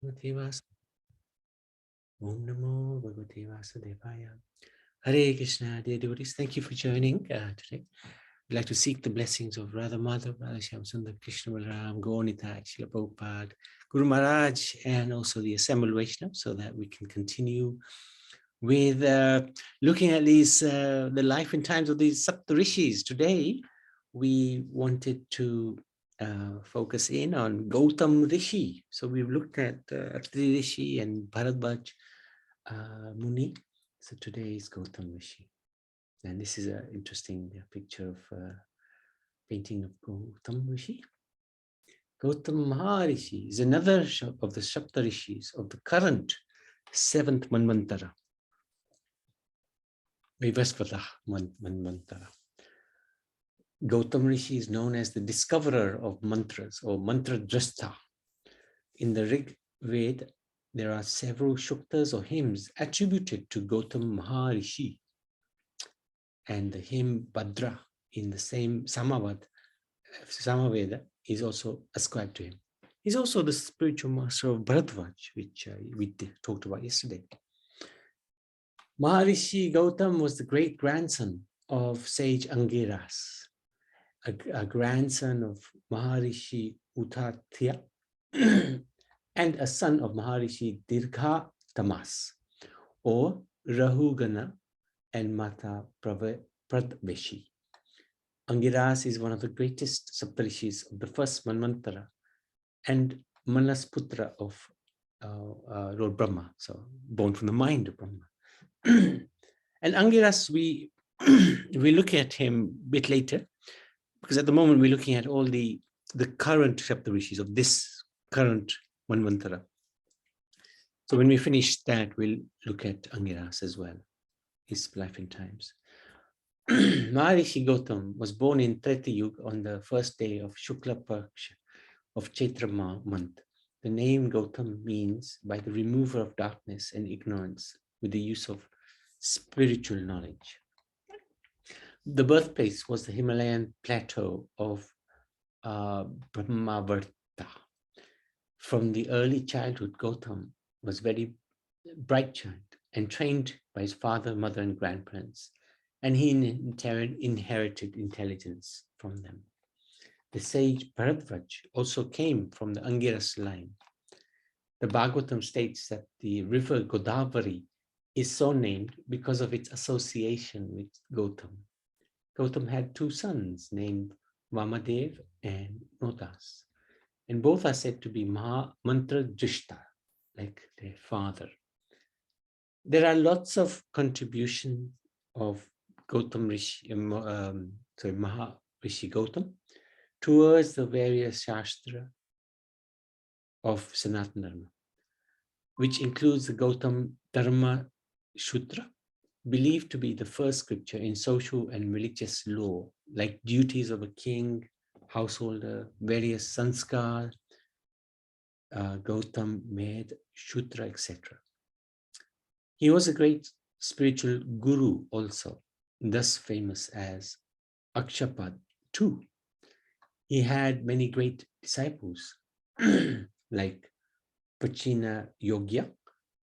Bhagavate Vas- Om Namo Bhagavate Vasudevaya. Hare Krishna, dear devotees. Thank you for joining today. We'd like to seek the blessings of Radha Madhav, Radha Shyam Sundar, Krishna Balaram, Gaunita, Srila Prabhupada, Guru Maharaj, and also the assembled Vaishnavas, so that we can continue with looking at these the life and times of these Sapta Rishis. Today, we wanted to focus in on Gautam Rishi. So we've looked at Atri Rishi and Bharadwaj Muni. So today is Gautam Rishi. And this is an interesting picture of painting of Gautam Rishi. Gautam Maharishi is another of the Sapta Rishis of the current 7th Manvantara. Vivasvata Manvantara. Gautam Rishi is known as the discoverer of mantras or mantra drashta. In the Rig Veda, there are several shuktas or hymns attributed to Gautam Maharishi. And the hymn Bhadra in the same Samaveda is also ascribed to him. He's also the spiritual master of Bharadwaj, which we talked about yesterday. Maharishi Gautam was the great grandson of sage Angiras, a grandson of Maharishi Uttatya, and a son of Maharishi Dirgha Tamas, or Rahugana and Mata Pradveshi. Angiras is one of the greatest Saptarishis of the first Manvantara and Manasputra of Lord Brahma, so born from the mind of Brahma. And Angiras, we look at him a bit later, because at the moment we're looking at all the current Saptarishis of this current Manvantara. So when we finish that, we'll look at Angiras as well, his life and times. Maharishi Gautam was born in Treta Yuga on the first day of Shukla Paksha of Chaitra month. The name Gautam means by the remover of darkness and ignorance with the use of spiritual knowledge. The birthplace was the Himalayan plateau of Brahmavarta. From the early childhood, Gautam was very bright child and trained by his father, mother, and grandparents. And he inherited intelligence from them. The sage Bharadwaj also came from the Angiras line. The Bhagavatam states that the river Godavari is so named because of its association with Gautam. Gautam had two sons named Vamadev and Nodas, and both are said to be Mantra Drishta, like their father. There are lots of contributions of Gautam Rishi, Maharishi Gautam towards the various Shastra of Sanatana Dharma, which includes the Gautam Dharma Sutra, believed to be the first scripture in social and religious law, like duties of a king, householder, various sanskar, Gautam made Sutra, etc. He was a great spiritual guru also, thus famous as Akshapad too. He had many great disciples like Prachina Yogya,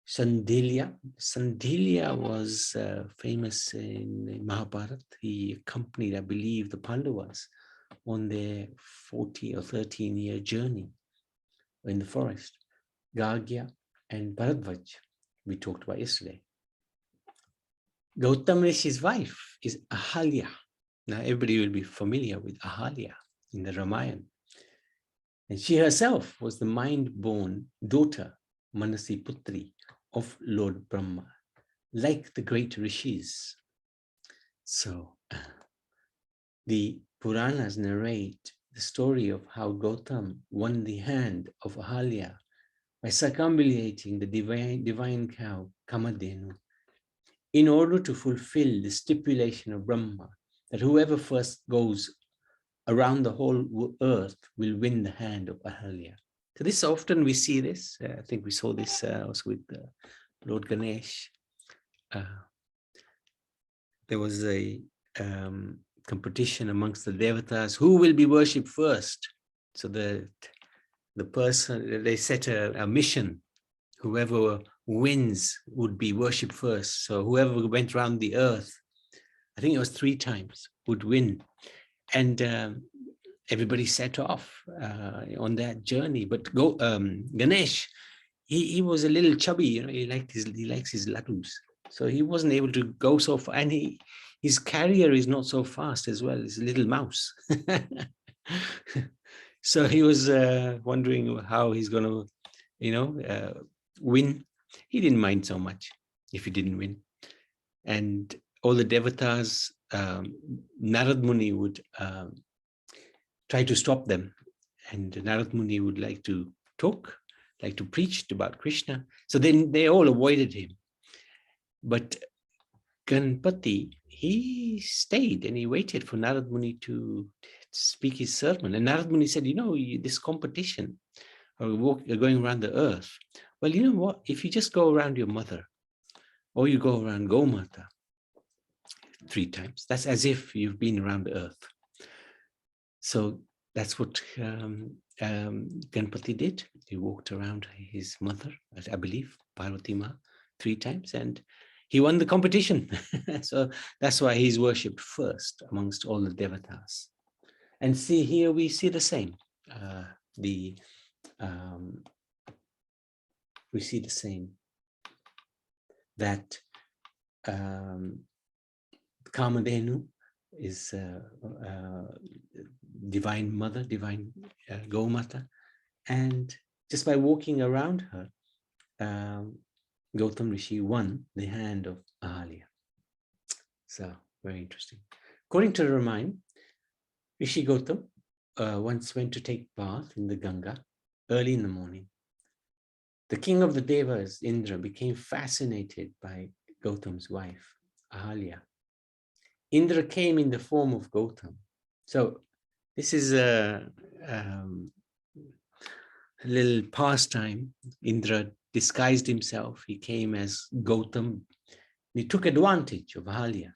Sandilya. Sandilya was famous in Mahabharata. He accompanied, I believe, the Pandavas on their 40 or 13-year journey in the forest. Gagya and Bharadwaj, we talked about yesterday. Gautam Rishi's wife is Ahalya. Now everybody will be familiar with Ahalya in the Ramayana. And she herself was the mind-born daughter, Manasi Putri, of Lord Brahma, like the great Rishis. So the Puranas narrate the story of how Gautam won the hand of Ahalya by circumambulating the divine cow, Kamadhenu, in order to fulfill the stipulation of Brahma that whoever first goes around the whole earth will win the hand of Ahalya. So this often we see this. I think we saw this also with Lord Ganesh. There was a competition amongst the devatas who will be worshipped first. So the person, they set a mission whoever wins would be worshipped first. So whoever went around the earth, I think it was 3 times, would win. And everybody set off on that journey. But Ganesh, he was a little chubby, you know, he likes his laddus. So he wasn't able to go so far. And his carrier is not so fast as well. It's a little mouse. So he was wondering how he's going to, you know, win. He didn't mind so much if he didn't win. And all the devatas, Narad Muni would try to stop them. And Narad Muni would like to talk, like to preach about Krishna. So then they all avoided him. But Ganpati, he stayed and he waited for Narad Muni to speak his sermon. And Narad Muni said, you know, this competition, going around the earth. Well, you know what? If you just go around your mother, or you go around Gomata 3 times, that's as if you've been around the earth. So that's what Ganpati did. He walked around his mother, I believe, Parvati Ma, 3 times, and he won the competition. So that's why he's worshipped first amongst all the devatas. And see, here we see the same. We see the same, that Kamadhenu is divine mother, divine Gomata, and just by walking around her, Gautam Rishi won the hand of Ahalya. So very interesting. According to the Ramayana, Rishi Gautam once went to take bath in the Ganga early in the morning. The king of the Devas, Indra, became fascinated by Gautam's wife, Ahalya. Indra came in the form of Gautam. So this is a little pastime. Indra disguised himself. He came as Gautam. He took advantage of Ahalya.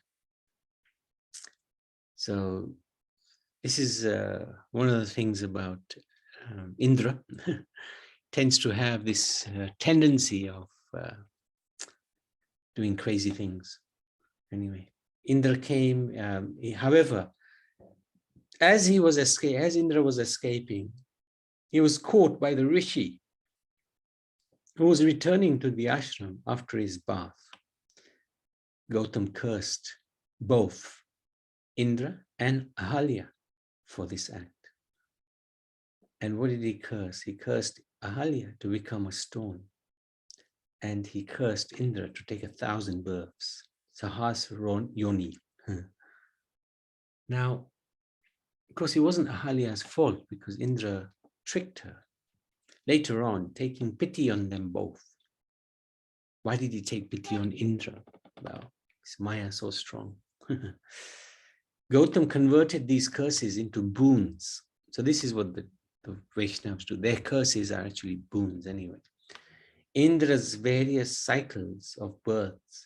So this is one of the things about Indra. Tends to have this tendency of doing crazy things. Anyway, Indra came. However, as Indra was escaping, he was caught by the Rishi, who was returning to the ashram after his bath. Gautam cursed both Indra and Ahalya for this act. And what did he curse? He cursed Ahalya to become a stone. And he cursed Indra to take 1,000 births. Sahas Yoni. Now, of course, it wasn't Ahalya's fault because Indra tricked her. Later on, taking pity on them both. Why did he take pity on Indra? Well, is Maya so strong? Gautam converted these curses into boons. So this is what the Vaishnavas do. Their curses are actually boons anyway. Indra's various cycles of births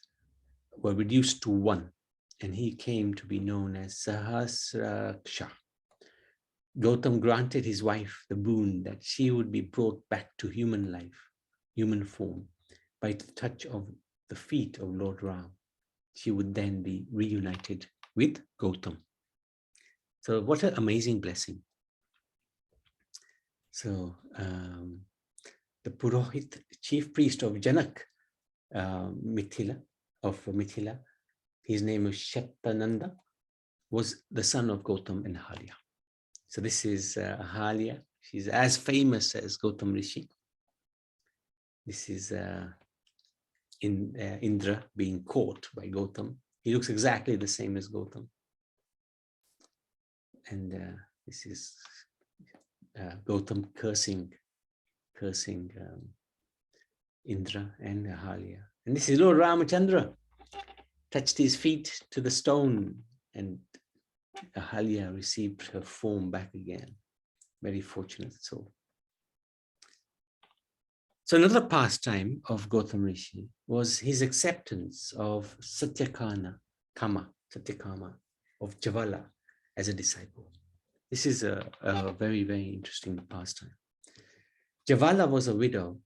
were reduced to 1, and he came to be known as Sahasraksha. Gautam granted his wife the boon that she would be brought back to human life, human form, by the touch of the feet of Lord Ram. She would then be reunited with Gautam. So what an amazing blessing. So the Purohit, chief priest of Janak, Mithila, his name is Sheptananda, was the son of Gautam and Ahalya. So this is Ahalya. She's as famous as Gautam Rishi. This is Indra being caught by Gautam. He looks exactly the same as Gautam. And this is Gautam cursing Indra and Ahalya. And this is Lord Ramachandra, touched his feet to the stone, and Ahalya received her form back again. Very fortunate soul. So another pastime of Gautam Rishi was his acceptance of Satyakama of Javala as a disciple. This is a very, very interesting pastime. Javala was a widow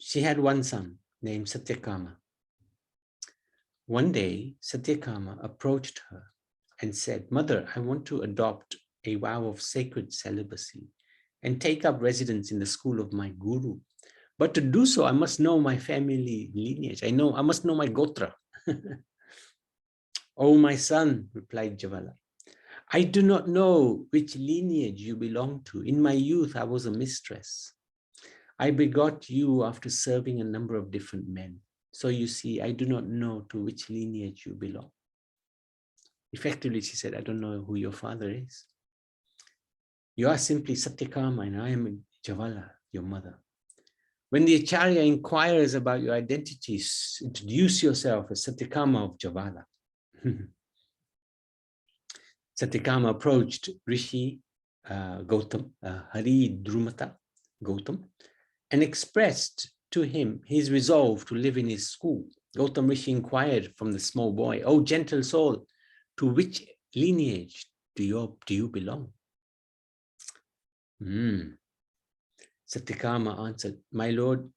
She had one son named Satyakama. One day, Satyakama approached her and said, "Mother, I want to adopt a vow of sacred celibacy and take up residence in the school of my guru. But to do so, I must know my family lineage. I must know my gotra." "Oh, my son," replied Javala, "I do not know which lineage you belong to. In my youth, I was a mistress. I begot you after serving a number of different men. So you see, I do not know to which lineage you belong." Effectively, she said, "I don't know who your father is. You are simply Satyakama and I am Javala, your mother. When the Acharya inquires about your identities, introduce yourself as Satyakama of Javala." Satyakama approached Rishi Gautam, Hari Drumata Gautam, and expressed to him his resolve to live in his school. Gautam Rishi inquired from the small boy, "Oh, gentle soul, to which lineage do you belong?" Satyakama answered, "My lord,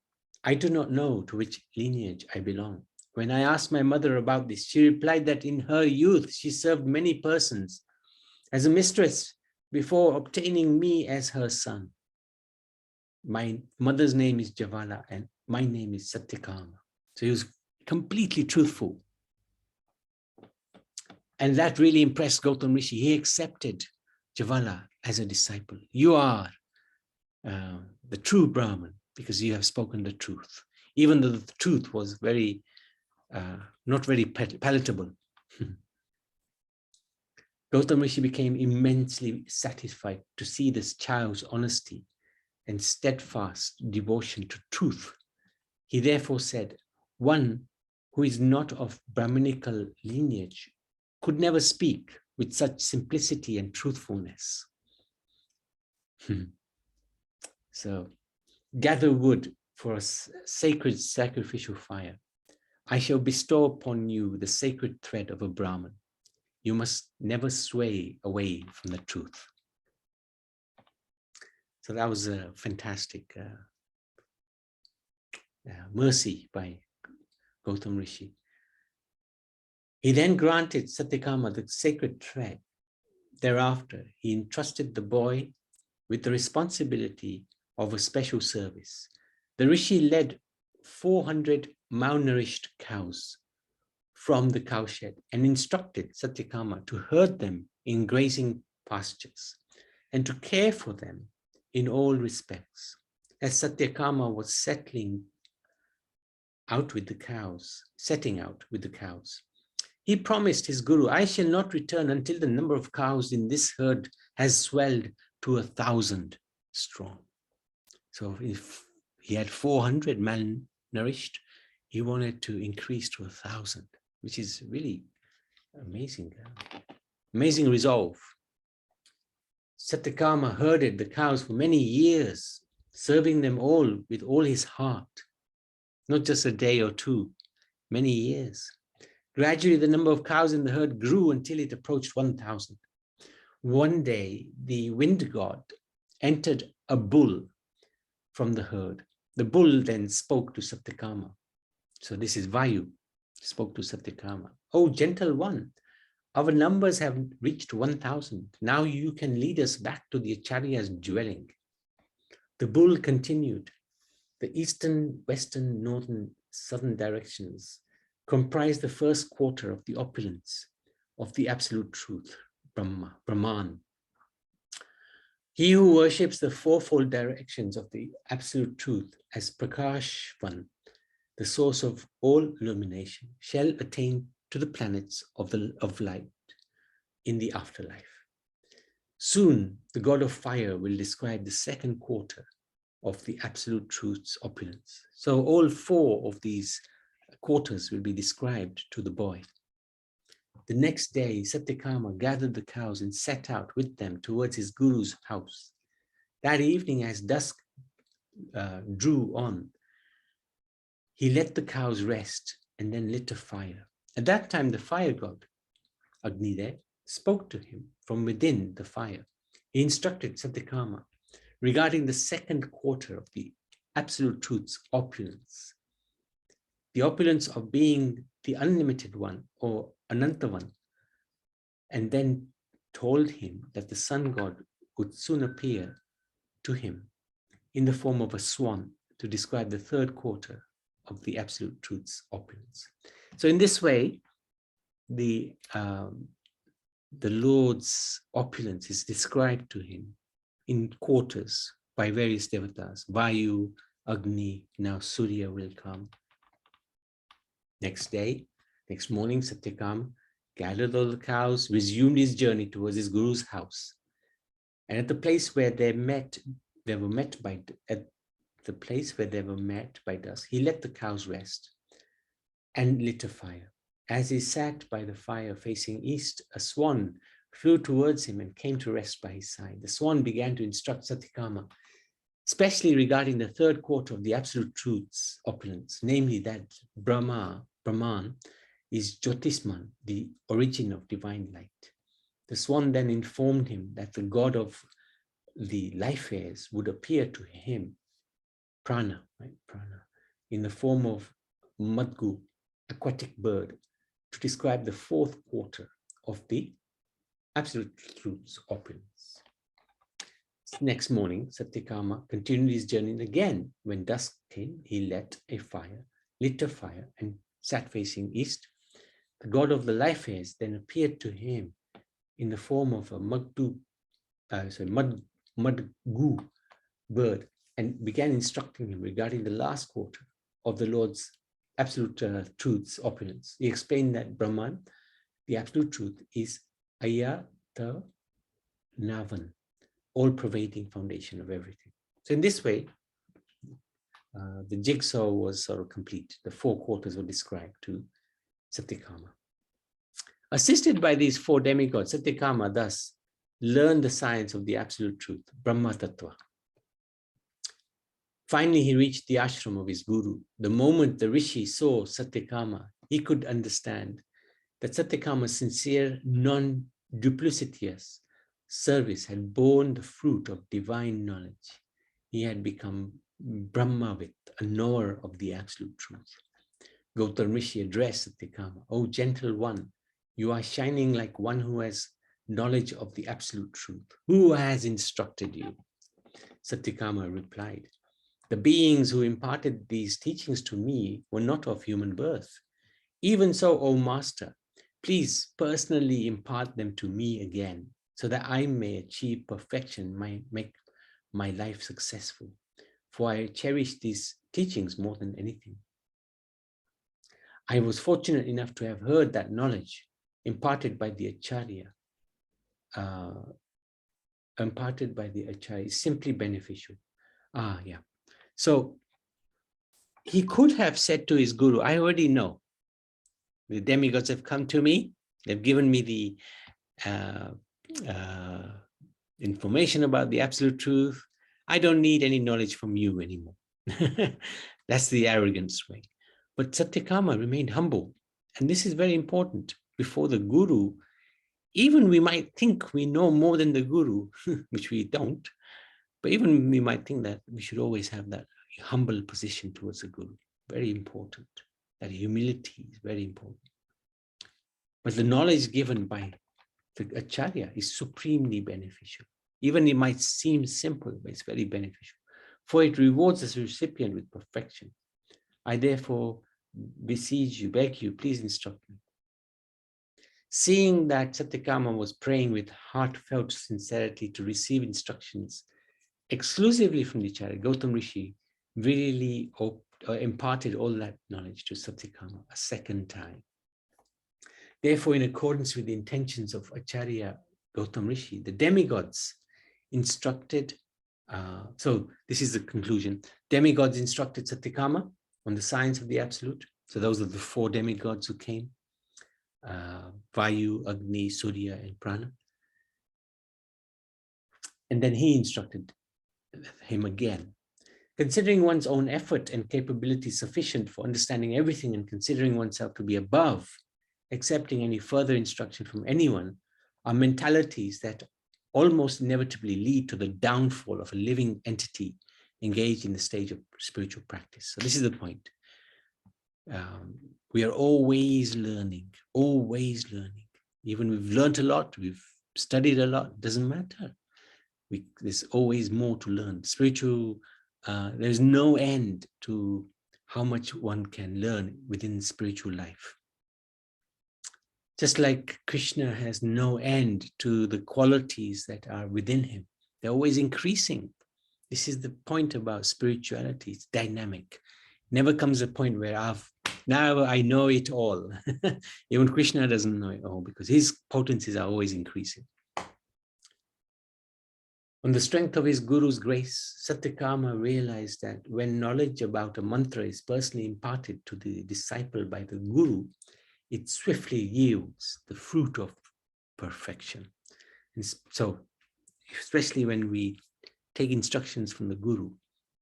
I do not know to which lineage I belong. When I asked my mother about this, she replied that in her youth she served many persons as a mistress before obtaining me as her son. My mother's name is Javala and my name is Satyakama." So he was completely truthful. And that really impressed Gautam Rishi. He accepted Javala as a disciple. "You are the true Brahman because you have spoken the truth," even though the truth was not very palatable. Gautam Rishi became immensely satisfied to see this child's honesty and steadfast devotion to truth. He therefore said, "One who is not of Brahminical lineage could never speak with such simplicity and truthfulness." So, "Gather wood for a sacred sacrificial fire. I shall bestow upon you the sacred thread of a Brahman. You must never sway away from the truth." So that was a fantastic mercy by Gautam Rishi. He then granted Satyakama the sacred thread. Thereafter, he entrusted the boy with the responsibility of a special service. The Rishi led 400 malnourished cows from the cowshed and instructed Satyakama to herd them in grazing pastures and to care for them in all respects. As Satyakama was setting out with the cows, he promised his guru, "I shall not return until the number of cows in this herd has swelled to 1,000 strong." So if he had 400 malnourished, he wanted to increase to 1,000, which is really amazing. Amazing resolve. Satyakama herded the cows for many years, serving them all with all his heart, not just a day or two, many years. Gradually, the number of cows in the herd grew until it approached 1,000. One day, the wind god entered a bull from the herd. The bull then spoke to Satyakama. So this is Vayu, spoke to Satyakama. "Oh, gentle one, our numbers have reached 1,000. Now you can lead us back to the Acharya's dwelling." The bull continued, "The eastern, western, northern, southern directions comprise the first quarter of the opulence of the absolute truth, Brahman. He who worships the fourfold directions of the absolute truth as Prakashvan, the source of all illumination, shall attain to the planets of light in the afterlife. Soon, the god of fire will describe the second quarter of the absolute truth's opulence." So all four of these quarters will be described to the boy. The next day, Satyakama gathered the cows and set out with them towards his guru's house. That evening, as dusk drew on, he let the cows rest and then lit a fire. At that time, the fire god, Agnidev, spoke to him from within the fire. He instructed Satyakama regarding the second quarter of the absolute truth's opulence. The opulence of being the unlimited one or Ananta one, and then told him that the sun god would soon appear to him in the form of a swan to describe the third quarter of the absolute truth's opulence. So in this way, the Lord's opulence is described to him in quarters by various devatas. Vayu, Agni, now Surya will come. Next morning, Satyakam gathered all the cows, resumed his journey towards his guru's house. And at the place where they were met by dusk, he let the cows rest and lit a fire. As he sat by the fire facing east, a swan flew towards him and came to rest by his side. The swan began to instruct Satyakama, especially regarding the third quarter of the absolute truth's opulence, namely that Brahman, is Jyotisman, the origin of divine light. The swan then informed him that the god of the life airs would appear to him, Prana, in the form of Madgu, aquatic bird, to describe the fourth quarter of the absolute truth's opulence. Next morning, Satyakama continued his journey again. When dusk came, he lit a fire, and sat facing east. The god of the life airs then appeared to him in the form of a Madgu bird and began instructing him regarding the last quarter of the Lord's absolute truth's opulence. He explained that Brahman, the absolute truth, is Ayata Navan, all-pervading foundation of everything. So in this way, the jigsaw was sort of complete. The four quarters were described to Satyakama. Assisted by these four demigods, Satyakama thus learned the science of the absolute truth, Brahma Tattva. Finally, he reached the ashram of his guru. The moment the Rishi saw Satyakama, he could understand that Satyakama's sincere, non-duplicitous service had borne the fruit of divine knowledge. He had become Brahmavit, a knower of the absolute truth. Gautam Rishi addressed Satyakama, "O gentle one, you are shining like one who has knowledge of the absolute truth. Who has instructed you?" Satyakama replied, "The beings who imparted these teachings to me were not of human birth. Even so, O Master, please personally impart them to me again, so that I may achieve perfection, make my life successful. For I cherish these teachings more than anything. I was fortunate enough to have heard that knowledge imparted by the Acharya is simply beneficial." So he could have said to his guru, "I already know. The demigods have come to me. They've given me the information about the absolute truth. I don't need any knowledge from you anymore." That's the arrogance way. But Satyakama remained humble. And this is very important. Before the guru, even we might think we know more than the guru, which we don't, but even we might think that we should always have that humble position towards the guru. Very important. That humility is very important. But the knowledge given by the Acharya is supremely beneficial. Even it might seem simple, but it's very beneficial. For it rewards the recipient with perfection. I therefore beseech you, beg you, please instruct me. Seeing that Satyakama was praying with heartfelt sincerity to receive instructions exclusively from the Acharya, Gautam Rishi really imparted all that knowledge to Satyakama a second time. Therefore, in accordance with the intentions of Acharya Gautam Rishi, the demigods instructed, so this is the conclusion, demigods instructed Satyakama on the science of the absolute. So those are the four demigods who came, Vayu, Agni, Surya, and Prana. And then he instructed him again. Considering one's own effort and capability sufficient for understanding everything and considering oneself to be above accepting any further instruction from anyone are mentalities that almost inevitably lead to the downfall of a living entity engage in the stage of spiritual practice. So this is the point. We are always learning, always learning. Even we've learned a lot, we've studied a lot, doesn't matter. There's always more to learn. Spiritual, there's no end to how much one can learn within spiritual life. Just like Krishna has no end to the qualities that are within him. They're always increasing. This is the point about spirituality. It's dynamic. Never comes a point where now I know it all. Even Krishna doesn't know it all because his potencies are always increasing. On the strength of his guru's grace, Satyakama realized that when knowledge about a mantra is personally imparted to the disciple by the guru, it swiftly yields the fruit of perfection. And so, especially when we take instructions from the guru,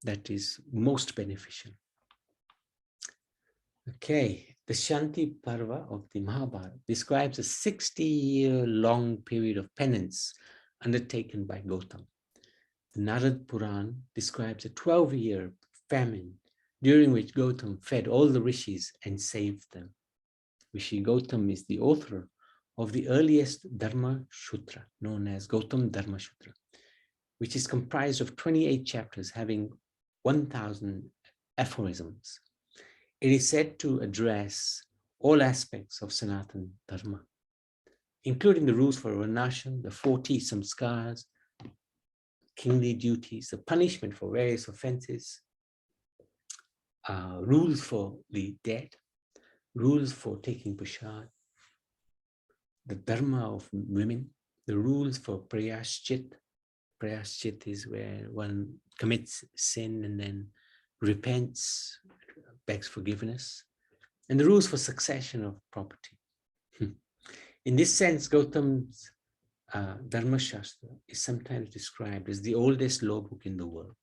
that is most beneficial. Okay, the Shanti Parva of the Mahabharata describes a 60-year-long period of penance undertaken by Gautam. The Narad Puran describes a 12-year famine during which Gautam fed all the Rishis and saved them. Rishi Gautam is the author of the earliest Dharma Sutra, known as Gautam Dharma Sutra, which is comprised of 28 chapters having 1,000 aphorisms. It is said to address all aspects of Sanatana Dharma, including the rules for Varnashram, the 40 samskaras, kingly duties, the punishment for various offenses, rules for the dead, rules for taking prasad, the dharma of women, the rules for prayaschit. Prayaschit is where one commits sin and then repents, begs forgiveness, and the rules for succession of property. In this sense, Gautam's Dharma Shastra is sometimes described as the oldest law book in the world.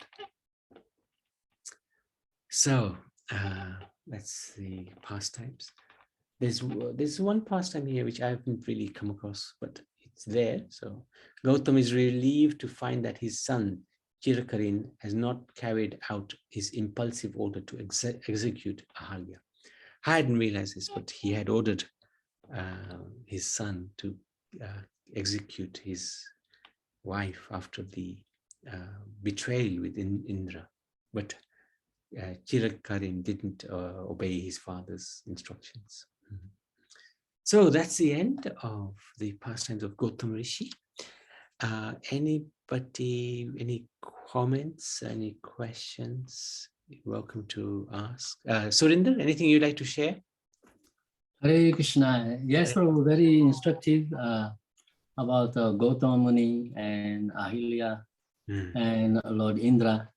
So that's the pastimes. There's one pastime here which I haven't really come across, but it's there. So Gautam is relieved to find that his son Chirakarin has not carried out his impulsive order to execute Ahalya. I hadn't realized this, but he had ordered his son to execute his wife after the betrayal with Indra. But Chirakarin didn't obey his father's instructions. So that's the end of the pastimes of Gautam Rishi. Anybody, any comments, any questions? You're welcome to ask. Surinder, anything you'd like to share? Hare Krishna. Yes, so very instructive about Gautam Muni and Ahilya and Lord Indra.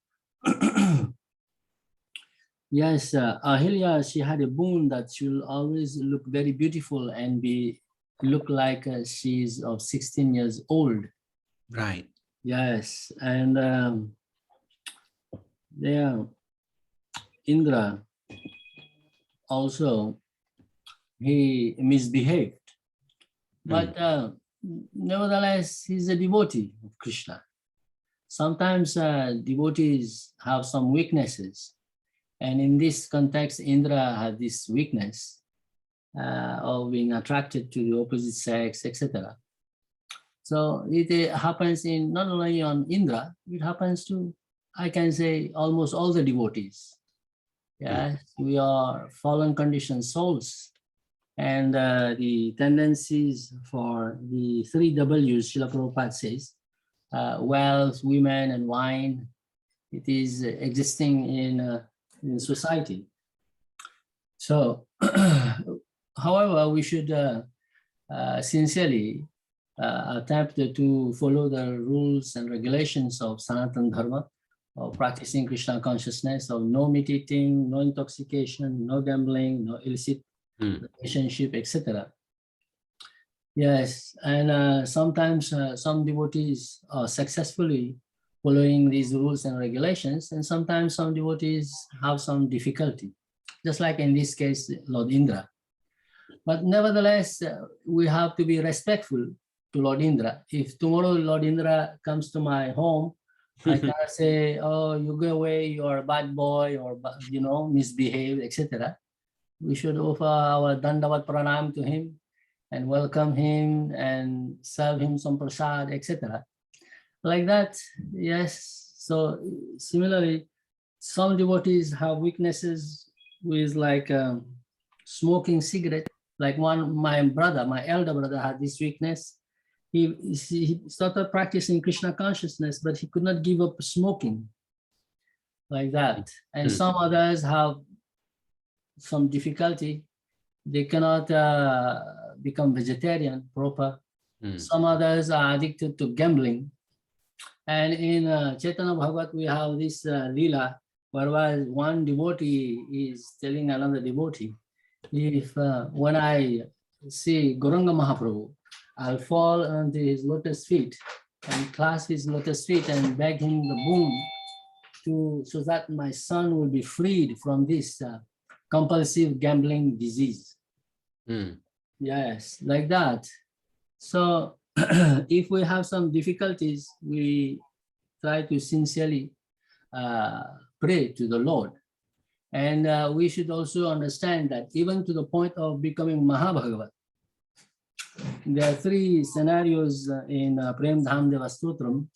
Yes, Ahilya, she had a boon that she will always look very beautiful and look like she's of 16 years old. Right. Yes, and Indra also, he misbehaved, but nevertheless, he's a devotee of Krishna. Sometimes devotees have some weaknesses, and in this context, Indra had this weakness of being attracted to the opposite sex, etc. So it happens in not only on Indra, it happens to, I can say, almost all the devotees. Yes, we are fallen conditioned souls. And the tendencies for the 3 W's, Srila Prabhupada says, wealth, women, and wine, it is existing in society. So, however, we should sincerely attempt to follow the rules and regulations of Sanatana Dharma, of practicing Krishna consciousness, of no meat eating, no intoxication, no gambling, no illicit relationship, etc. Yes, and sometimes some devotees are successfully following these rules and regulations, and sometimes some devotees have some difficulty, just like in this case, Lord Indra. But nevertheless, we have to be respectful to Lord Indra. If tomorrow Lord Indra comes to my home I cannot say, oh, you go away, you're a bad boy or, misbehave, etc. We should offer our dandavat pranam to him and welcome him and serve him some prasad, etc. Like that, yes. So similarly, some devotees have weaknesses with like smoking cigarette. Like my elder brother had this weakness. He started practicing Krishna consciousness, but he could not give up smoking like that. And some others have some difficulty. They cannot become vegetarian proper. Some others are addicted to gambling. And in Chaitanya Bhagavat, we have this lila, whereby one devotee is telling another devotee, if when I see Gauranga Mahaprabhu, I'll fall onto his lotus feet and clasp his lotus feet and beg him the boon so that my son will be freed from this compulsive gambling disease. Yes, like that. So if we have some difficulties, we try to sincerely pray to the Lord. And we should also understand that even to the point of becoming Mahabhagavat, there are three scenarios in Prem Dham Deva Stotram.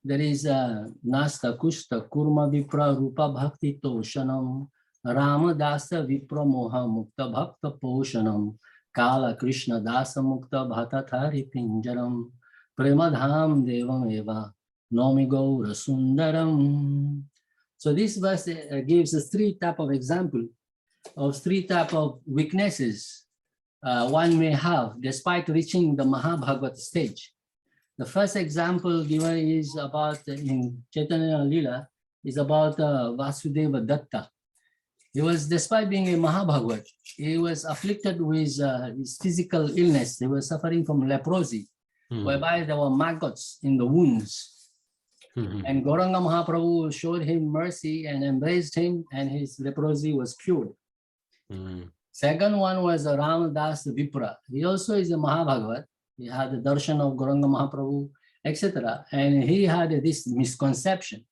There is Nasta Kushta Kurma Vipra Rupa Bhakti Toshanam Rama Dasa Vipra Moha Mukta Bhakta Poshanam Kala Krishna Dasa Mukta Bhatathari Pinjaram Prema Dham Devam Eva Nomi Gaura Sundaram. So this verse gives us three type of example of three type of weaknesses one may have despite reaching the Mahabhagavat stage. The first example given is about in Chaitanya Lila is about Vasudeva Datta. He was, despite being a Mahabhagavat, he was afflicted with his physical illness. He was suffering from leprosy, whereby there were maggots in the wounds. And Gauranga Mahaprabhu showed him mercy and embraced him, and his leprosy was cured. Second one was Ramadas Vipra. He also is a Mahabhagavat. He had the darshan of Gauranga Mahaprabhu, etc. And he had this misconception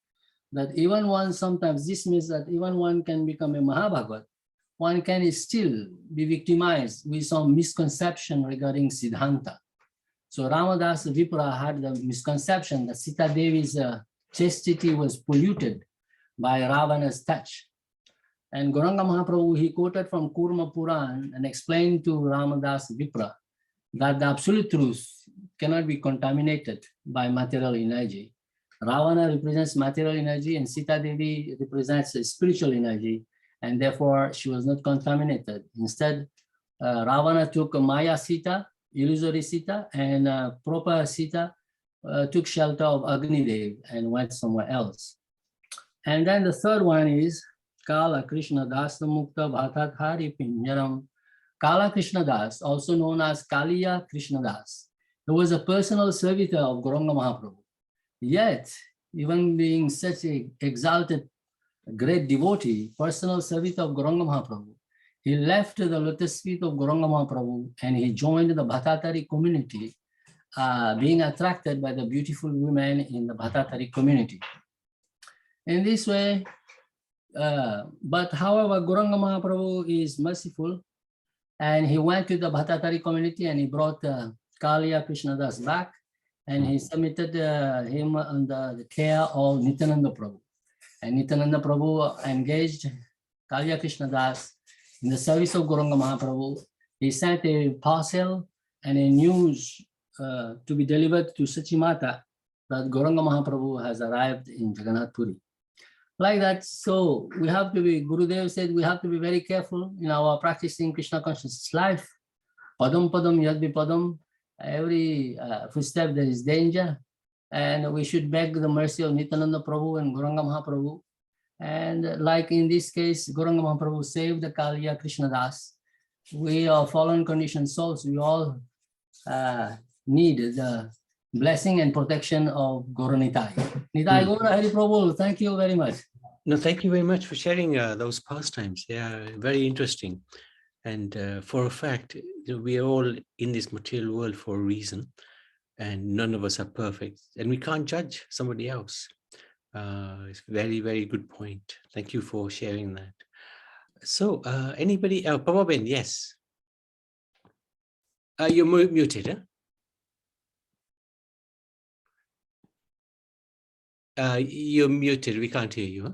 that even one sometimes, this means that even one can become a Mahabhagavat, one can still be victimized with some misconception regarding Siddhanta. So Ramadas Vipra had the misconception that Sita Devi's chastity was polluted by Ravana's touch. And Gauranga Mahaprabhu, he quoted from Kurma Puran and explained to Ramadas Vipra that the absolute truth cannot be contaminated by material energy. Ravana represents material energy and Sita Devi represents spiritual energy, and therefore she was not contaminated. Instead, Ravana took Maya Sita, illusory Sita, and proper Sita took shelter of Agni Dev and went somewhere else. And then the third one is Kala Krishna Das Mukta Bhatathari Pinjaram. Kala Krishna Das, also known as Kaliya Krishna Das, he was a personal servitor of Gauranga Mahaprabhu. Yet, even being such an exalted, great devotee, personal servitor of Gauranga Mahaprabhu, he left the lotus feet of Gauranga Mahaprabhu and he joined the Bhattatari community, being attracted by the beautiful women in the Bhattatari community. In this way, but however, Gauranga Mahaprabhu is merciful, and he went to the Bhattatari community and he brought Kaliya Krishnadas back, and he submitted him under the care of Nityananda Prabhu. And Nityananda Prabhu engaged Kaliya Krishnadas in the service of Gauranga Mahaprabhu. He sent a parcel and a news to be delivered to Sachimata that Gauranga Mahaprabhu has arrived in Jagannath Puri. Like that, so we have to be, Gurudev said, we have to be very careful in our practicing Krishna consciousness life. Padam padam yadvi padam, every footstep there is danger, and we should beg the mercy of Nityananda Prabhu and Gauranga Mahaprabhu. And like in this case, Gauranga Mahaprabhu saved the Kaliya Krishnadas. We are fallen conditioned souls, we all need the blessing and protection of Gauranitai. Nitai Gaura Hari Prabhu, thank you very much. No, thank you very much for sharing those pastimes. Yeah, very interesting. And for a fact, we are all in this material world for a reason, and none of us are perfect, and we can't judge somebody else. It's very, very good point. Thank you for sharing that. So, anybody else? Papa Ben, yes. You're muted, huh? You're muted. We can't hear you. Huh?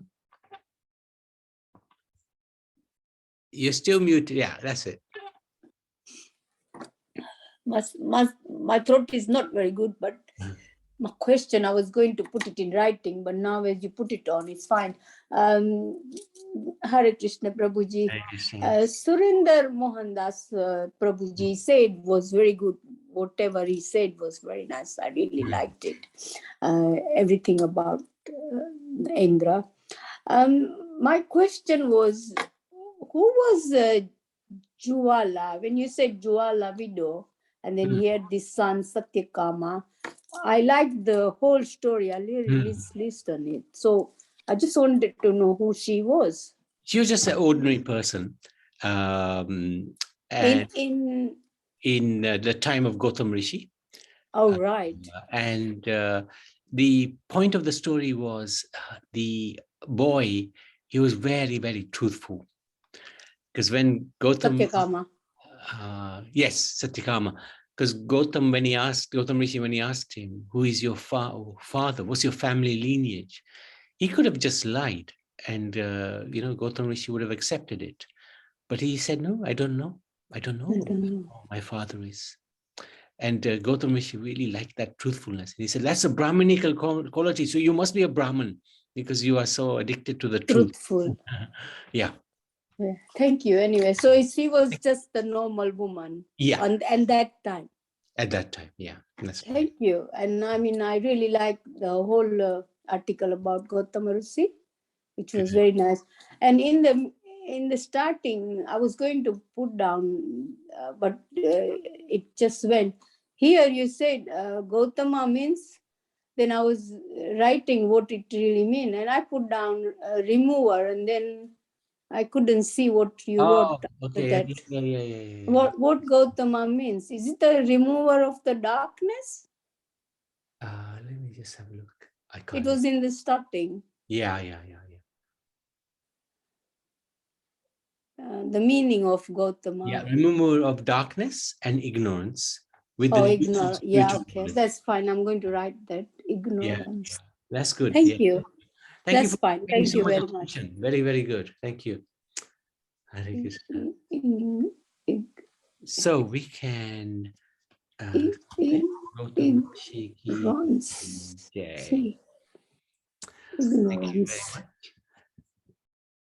You're still muted. Yeah, that's it. My throat is not very good, but my question, I was going to put it in writing, but now as you put it on, it's fine. Hare Krishna Prabhuji. Surinder Mohandas Prabhuji said was very good. Whatever he said was very nice. I really liked it. Everything about Indra. My question was, who was Juala? When you said Juala widow, and then he had this son Satyakama, I liked the whole story. I really listened on it. So I just wanted to know who she was. She was just an ordinary person. And in the time of Gautam Rishi. Oh, right. And the point of the story was the boy, he was very, very truthful. Because when Gautam... Satyakama. Yes, Satyakama. Because Gautam Rishi, when he asked him, who is your father? What's your family lineage? He could have just lied. And, Gautam Rishi would have accepted it. But he said, no, I don't know. I don't know who my father is. And Gautam Rishi really liked that truthfulness. He said, that's a Brahminical quality. So you must be a Brahmin because you are so addicted to the Truthful. Yeah. Thank you. Anyway, so she was just a normal woman. Yeah. And that time. At that time, yeah. Thank you. And I mean, I really like the whole article about Gautam Rishi, which was very nice. And in the starting, I was going to put down, but it just went. Here you said Gautama means, then I was writing what it really means, and I put down remover, and then I couldn't see what you wrote. Okay. That. Yeah. What Gautama means? Is it a remover of the darkness? Let me just have a look. It was in the starting. Yeah. The meaning of Gautama. Yeah, remover of darkness and ignorance. With ignorance. Yeah, okay. That's fine. I'm going to write that. Ignorance. Yeah. That's good. Thank you. Thank That's fine. Thank you very much. Very, very good. Thank you. So we can ignorance. Thank you very much.